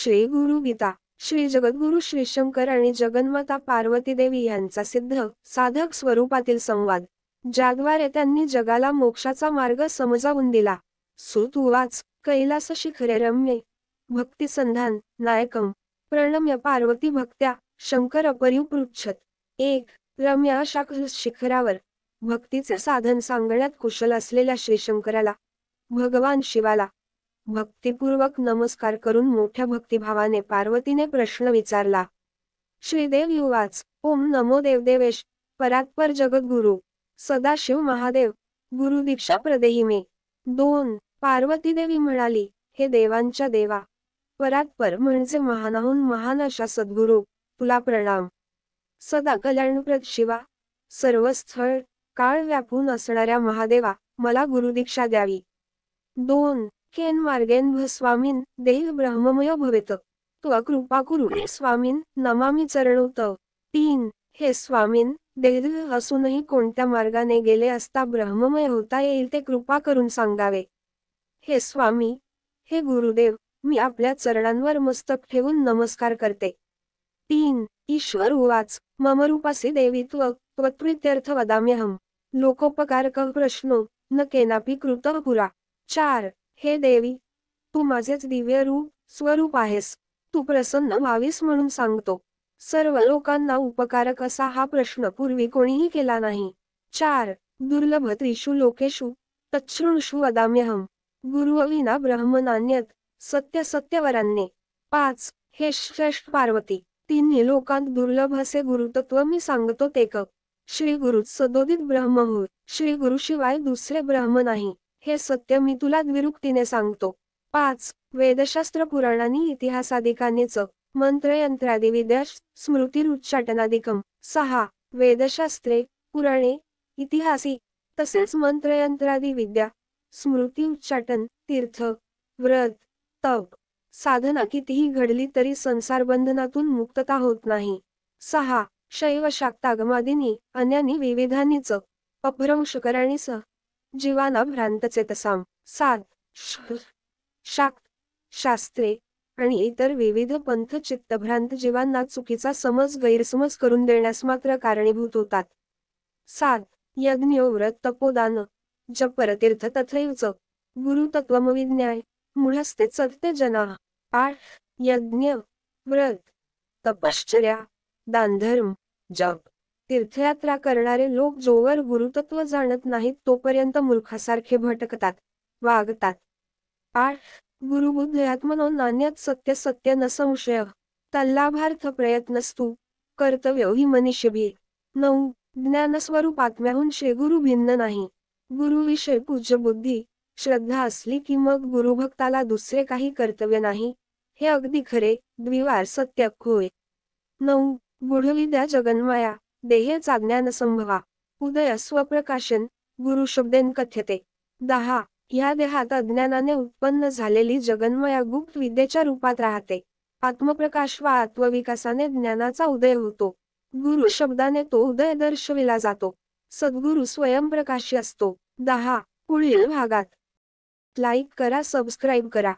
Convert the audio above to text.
श्री गुरु गीता श्री जगद्गुरु श्री शंकर आणि जगन्माता पार्वती देवी यांचा सिद्ध साधक स्वरूपातील संवाद, ज्याद्वारे त्यांनी जगाला मोक्षाचा मार्ग समजावून दिला. सूत उवाच, कैलास शिखरे रम्ये भक्तिसंधान नायकम प्रणम्य पार्वती भक्त्या शंकर पृच्छत. 1. रम्य अशा शिखरावर भक्तीचे साधन सांगण्यात कुशल असलेल्या श्रीशंकराला, भगवान शिवाला भक्तिपूर्वक नमस्कार करून मोठ्या भक्तिभावाने पार्वतीने प्रश्न विचारला. श्रीदेव युवाच, ओम नमो देवदेवेश परात्पर जगद्गुरु सदाशिव महादेव गुरुदीक्षा प्रदेही मे. 2. पार्वती देवी म्हणाली, हे देवांच्या देवा, परात्पर म्हणजे महानाहून महान अशा सद्गुरु, तुला प्रणाम. सदा कल्याणप्रद शिवा, सर्व स्थळ काळ व्यापून असणाऱ्या महादेवा, मला गुरुदीक्षा द्यावी. 2. केन मार्गेन स्वामीन देह ब्रह्ममय भवेत, त्व कृपा कुरु स्वामीन नमामि चरणौ तव. 3. हे स्वामीन, देह असूनही कोणत्या मार्गाने गेले असता ब्रह्ममय होता येईल ते कृपा करून सांगावे. हे स्वामी, हे गुरुदेव, मी आपल्या चरणांवर मस्तक ठेवून नमस्कार करते. 3. ईश्वर उवाच, मम रूपासि देवी त्वत्प्रीत्यर्थ वदाम्यहम लोकोपकारक प्रश्नो न केनापि कृतः पुरा. 4. हे देवी, तू माझेच दिव्य रूप स्वरूप आहेस, तू प्रसन्न व्हावीस म्हणून सांगतो. सर्व लोकांना उपकारक असा हा प्रश्न पूर्वी कोणीही केला नाही. 4. दुर्लभ त्रिषु लोकेषु तच्छृणुषु वदाम्यहम गुरुविना ब्रह्म नान्यत सत्य सत्यवरान्ये. 5. हे श्रेष्ठ पार्वती, तिन्ही लोकांत दुर्लभ असे गुरुतत्व मी सांगतो तेक. श्री गुरुच सदोदित ब्रह्म होय, श्री गुरुशिवाय दुसरे ब्रह्म नाही, हे सत्य मी तुला द्विरुक्तीने सांगतो. 5. वेदशास्त्र पुराणांनी इतिहासादिकांनीच मंत्रयंत्रादि विद्या स्मृतिरुच्चाटनादिकम. 6. वेदशास्त्रे पुराणे इतिहासी तसेच मंत्रयंत्रादि विद्या स्मृती उच्चाटन तीर्थ व्रत तप साधना कितीही घडली तरी संसार बंधनातून मुक्तता होत नाही. 6. शैव शाक्तागमादींनी अन्यानी विविधांनीच अपभ्रंश कराणीस जीवाना भ्रांतचेतसाम. 7. शाक्त शास्त्रे आणि इतर विविध पंथ चित्तभ्रांत जीवांना चुकीचा समज गैरसमज करून देण्यास मात्र कारणीभूत होतात. 7. यज्ञो व्रत तपोदान जपरतीर्थ तथैवच गुरुतत्वमविज्ञाय मूढस्ते सत्ते जना. 8. यज्ञ व्रत तपश्चर्या दानधर्म जप तीर्थयात्रा करणारे लोक जोवर गुरुतत्व जाणत नाहीत तोपर्यंत मूर्खासारखे भटकतात, वागतात. 8. गुरुबुद्धयात्मनो नान्यत सत्य सत्य न संशय तल्लाभार्थ प्रयत्नस्तु कर्तव्यो हि मनीषिभिः. 9. ज्ञानस्वरूप आत्म्याहून श्रीगुरु भिन्न नाही. गुरुविषयी पूज्य बुद्धी श्रद्धा असली की मग गुरुभक्ताला दुसरे काही कर्तव्य नाही, हे अगदी खरे द्विवार सत्य होय. 9. गूढविद्या जगन्माया देहेचा ज्ञानसंभवा उदय स्वप्रकाशन गुरुशब्देन कथ्यते. 10. ह्या देहात अज्ञानाने उत्पन्न झालेली जगन्माया गुप्त विद्येच्या रूपात राहते. आत्मप्रकाश वा आत्मविकासाने ज्ञानाचा उदय होतो. गुरु शब्दाने तो उदय दर्शविला जातो. सद्गुरु स्वयंप्रकाशी असतो. 10. पुढील भागात लाईक करा, सबस्क्राईब करा.